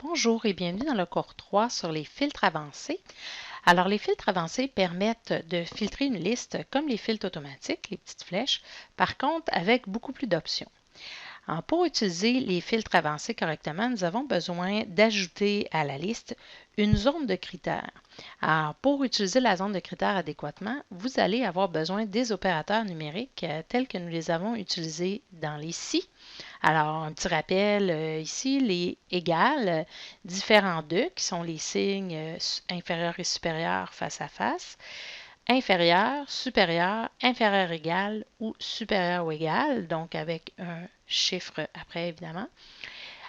Bonjour et bienvenue dans le cours 3 sur les filtres avancés. Alors, les filtres avancés permettent de filtrer une liste comme les filtres automatiques, les petites flèches, par contre avec beaucoup plus d'options. Alors, pour utiliser les filtres avancés correctement, nous avons besoin d'ajouter à la liste une zone de critères. Alors, pour utiliser la zone de critères adéquatement, vous allez avoir besoin des opérateurs numériques tels que nous les avons utilisés dans les si. Alors, un petit rappel ici, les égales, différents de, qui sont les signes inférieurs et supérieurs face à face, inférieur, supérieur, inférieur égal ou supérieur ou égal, donc avec un chiffre après évidemment.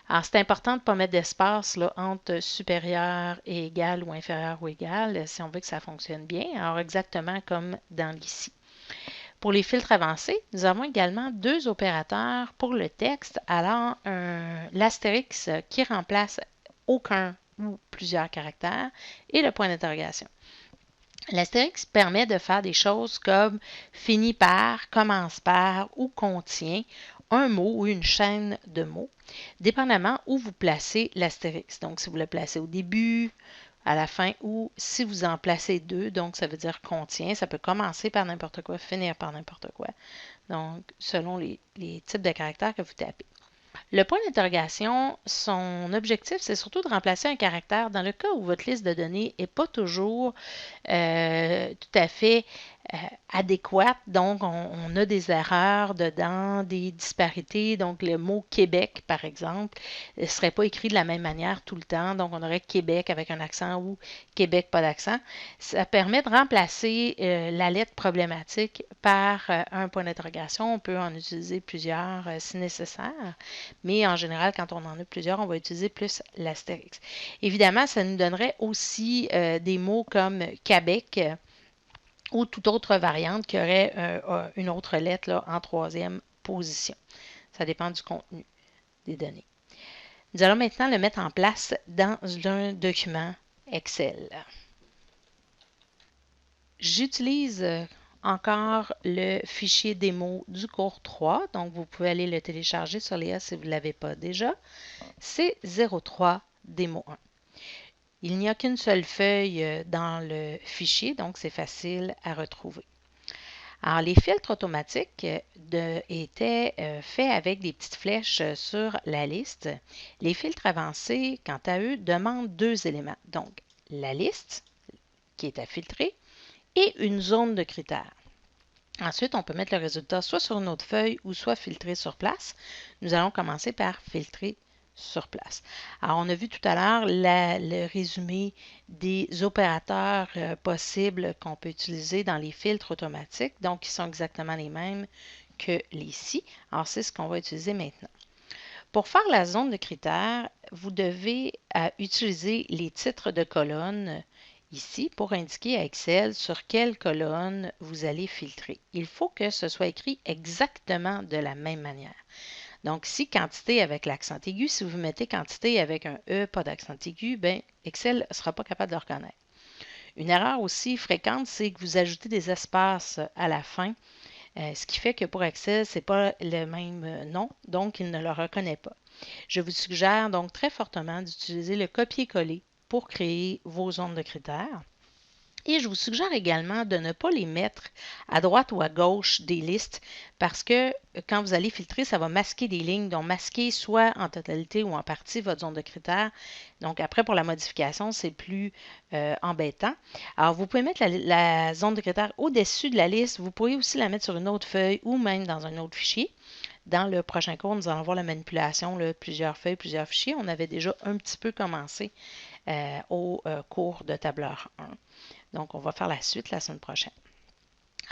Alors, c'est important de ne pas mettre d'espace entre supérieur et égal ou inférieur ou égal si on veut que ça fonctionne bien. Alors, exactement comme dans l'ici. Pour les filtres avancés, nous avons également deux opérateurs pour le texte, alors l'astérix qui remplace aucun ou plusieurs caractères et le point d'interrogation. L'astérix permet de faire des choses comme finit par, commence par ou contient un mot ou une chaîne de mots, dépendamment où vous placez l'astérix. Donc, si vous le placez au début, à la fin, ou si vous en placez deux, donc ça veut dire contient, ça peut commencer par n'importe quoi, finir par n'importe quoi. Donc, selon les types de caractères que vous tapez. Le point d'interrogation, son objectif, c'est surtout de remplacer un caractère dans le cas où votre liste de données n'est pas toujours tout à fait adéquate. Donc, on a des erreurs dedans, des disparités. Donc, le mot Québec, par exemple, ne serait pas écrit de la même manière tout le temps. Donc, on aurait Québec avec un accent ou Québec pas d'accent. Ça permet de remplacer la lettre problématique par un point d'interrogation. On peut en utiliser plusieurs si nécessaire. Mais en général, quand on en a plusieurs, on va utiliser plus l'astérix. Évidemment, ça nous donnerait aussi des mots comme Québec ou toute autre variante qui aurait une autre lettre là, en troisième position. Ça dépend du contenu des données. Nous allons maintenant le mettre en place dans un document Excel. J'utilise encore le fichier démo du cours 3, donc vous pouvez aller le télécharger sur Léa si vous ne l'avez pas déjà. C'est 03 démo 1. Il n'y a qu'une seule feuille dans le fichier, donc c'est facile à retrouver. Alors, les filtres automatiques étaient faits avec des petites flèches sur la liste. Les filtres avancés, quant à eux, demandent deux éléments. Donc, la liste qui est à filtrer et une zone de critères. Ensuite, on peut mettre le résultat soit sur une autre feuille ou soit filtrer sur place. Nous allons commencer par filtrer sur place. Alors, on a vu tout à l'heure le résumé des opérateurs possibles qu'on peut utiliser dans les filtres automatiques, donc ils sont exactement les mêmes que les ci. Alors, c'est ce qu'on va utiliser maintenant. Pour faire la zone de critères, vous devez utiliser les titres de colonnes ici pour indiquer à Excel sur quelle colonne vous allez filtrer. Il faut que ce soit écrit exactement de la même manière. Donc, ici, quantité avec l'accent aigu, si vous mettez quantité avec un E, pas d'accent aigu, bien, Excel ne sera pas capable de le reconnaître. Une erreur aussi fréquente, c'est que vous ajoutez des espaces à la fin, ce qui fait que pour Excel, ce n'est pas le même nom, donc il ne le reconnaît pas. Je vous suggère donc très fortement d'utiliser le copier-coller pour créer vos zones de critères. Et je vous suggère également de ne pas les mettre à droite ou à gauche des listes parce que quand vous allez filtrer, ça va masquer des lignes, donc masquer soit en totalité ou en partie votre zone de critères. Donc après, pour la modification, c'est plus embêtant. Alors, vous pouvez mettre la zone de critères au-dessus de la liste. Vous pouvez aussi la mettre sur une autre feuille ou même dans un autre fichier. Dans le prochain cours, nous allons voir la manipulation, plusieurs feuilles, plusieurs fichiers. On avait déjà un petit peu commencé au cours de tableur 1. Donc, on va faire la suite la semaine prochaine.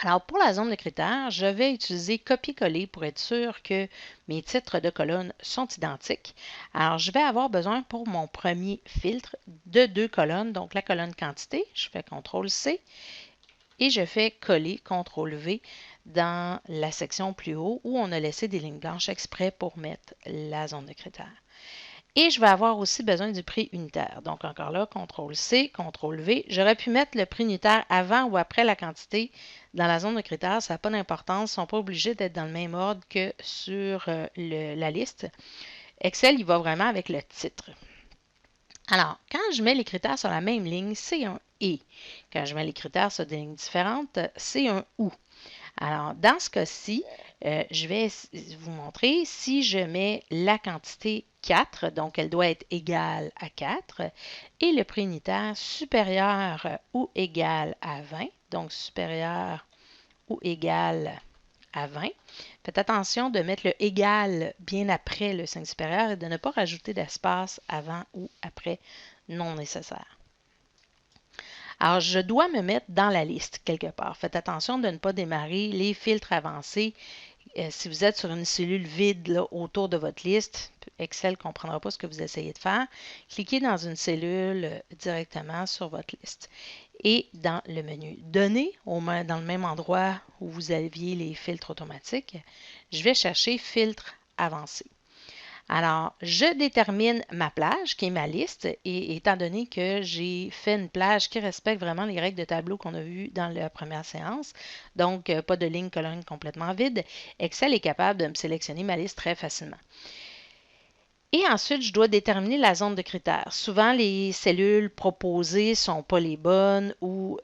Alors, pour la zone de critères, je vais utiliser copier-coller pour être sûr que mes titres de colonnes sont identiques. Alors, je vais avoir besoin pour mon premier filtre de deux colonnes. Donc, la colonne quantité, je fais CTRL-C et je fais coller, CTRL-V dans la section plus haut où on a laissé des lignes blanches exprès pour mettre la zone de critères. Et je vais avoir aussi besoin du prix unitaire. Donc, encore là, CTRL-C, CTRL-V. J'aurais pu mettre le prix unitaire avant ou après la quantité dans la zone de critères. Ça n'a pas d'importance. Ils ne sont pas obligés d'être dans le même ordre que sur la liste. Excel, il va vraiment avec le titre. Alors, quand je mets les critères sur la même ligne, c'est un « et ». Quand je mets les critères sur des lignes différentes, c'est un « ou ». Alors, dans ce cas-ci, je vais vous montrer si je mets la quantité 4, donc elle doit être égale à 4, et le prix unitaire supérieur ou égal à 20, donc supérieur ou égal à 20. Faites attention de mettre le égal bien après le signe supérieur et de ne pas rajouter d'espace avant ou après non nécessaire. Alors, je dois me mettre dans la liste quelque part. Faites attention de ne pas démarrer les filtres avancés. Si vous êtes sur une cellule vide là, autour de votre liste, Excel ne comprendra pas ce que vous essayez de faire. Cliquez dans une cellule directement sur votre liste. Et dans le menu Données, dans le même endroit où vous aviez les filtres automatiques, je vais chercher Filtres avancés. Alors, je détermine ma plage, qui est ma liste, et étant donné que j'ai fait une plage qui respecte vraiment les règles de tableau qu'on a vues dans la première séance, donc pas de ligne colonne complètement vide, Excel est capable de me sélectionner ma liste très facilement. Et ensuite, je dois déterminer la zone de critères. Souvent, les cellules proposées ne sont pas les bonnes ou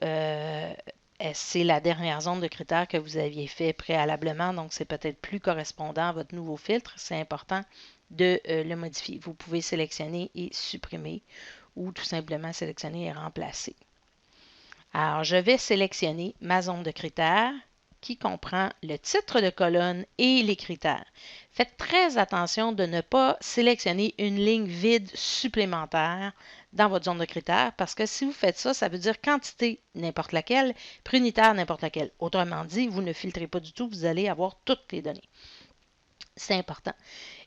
c'est la dernière zone de critères que vous aviez fait préalablement, donc c'est peut-être plus correspondant à votre nouveau filtre. C'est important de le modifier. Vous pouvez sélectionner et supprimer ou tout simplement sélectionner et remplacer. Alors, je vais sélectionner ma zone de critères qui comprend le titre de colonne et les critères. Faites très attention de ne pas sélectionner une ligne vide supplémentaire dans votre zone de critères parce que si vous faites ça, ça veut dire quantité n'importe laquelle, prix unitaire n'importe laquelle. Autrement dit, vous ne filtrez pas du tout, vous allez avoir toutes les données. C'est important.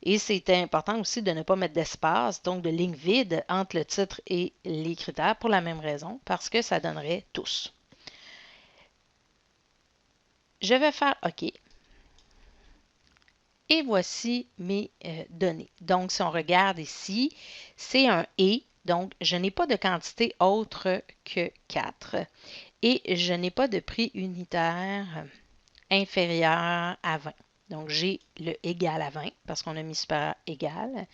Et c'est important aussi de ne pas mettre d'espace, donc de ligne vide entre le titre et les critères pour la même raison, parce que ça donnerait tous. Je vais faire OK. Et voici mes données. Donc, si on regarde ici, c'est un « et », donc je n'ai pas de quantité autre que 4. Et je n'ai pas de prix unitaire inférieur à 20. Donc, j'ai le égal à 20 parce qu'on a mis supérieur égal,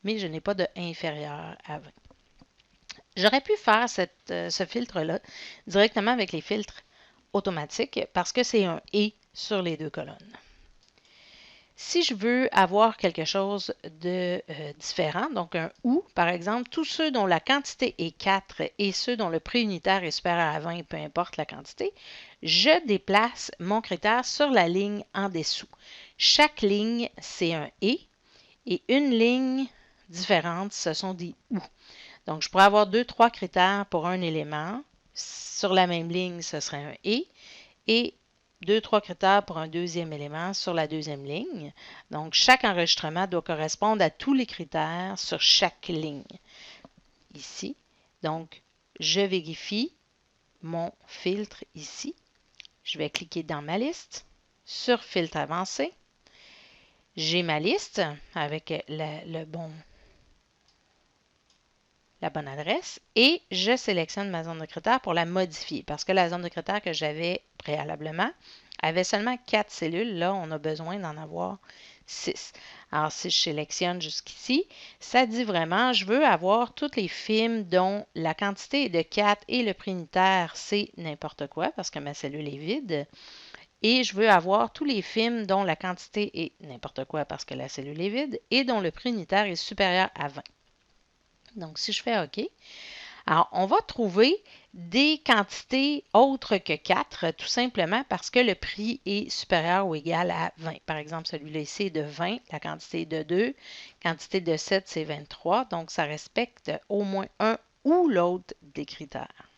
mais je n'ai pas de inférieur à 20. J'aurais pu faire ce filtre-là directement avec les filtres automatiques parce que c'est un « et » sur les deux colonnes. Si je veux avoir quelque chose de différent, donc un « ou », par exemple, tous ceux dont la quantité est 4 et ceux dont le prix unitaire est supérieur à 20, peu importe la quantité, je déplace mon critère sur la ligne en dessous. Chaque ligne, c'est un « et » une ligne différente, ce sont des « ou ». Donc, je pourrais avoir 2-3 critères pour un élément. Sur la même ligne, ce serait un « et 2-3 critères pour un deuxième élément sur la deuxième ligne. Donc, chaque enregistrement doit correspondre à tous les critères sur chaque ligne. Ici, donc, je vérifie mon filtre ici. Je vais cliquer dans ma liste, sur Filtre avancé. J'ai ma liste avec la bonne adresse et je sélectionne ma zone de critères pour la modifier parce que la zone de critères que j'avais préalablement avait seulement 4 cellules. Là, on a besoin d'en avoir 6. Alors, si je sélectionne jusqu'ici, ça dit vraiment, je veux avoir tous les films dont la quantité est de 4 et le prix unitaire, c'est n'importe quoi parce que ma cellule est vide. Et je veux avoir tous les films dont la quantité est n'importe quoi parce que la cellule est vide et dont le prix unitaire est supérieur à 20. Donc, si je fais OK, alors on va trouver des quantités autres que 4, tout simplement parce que le prix est supérieur ou égal à 20. Par exemple, celui-là ici est de 20, la quantité est de 2, quantité de 7, c'est 23. Donc, ça respecte au moins un ou l'autre des critères.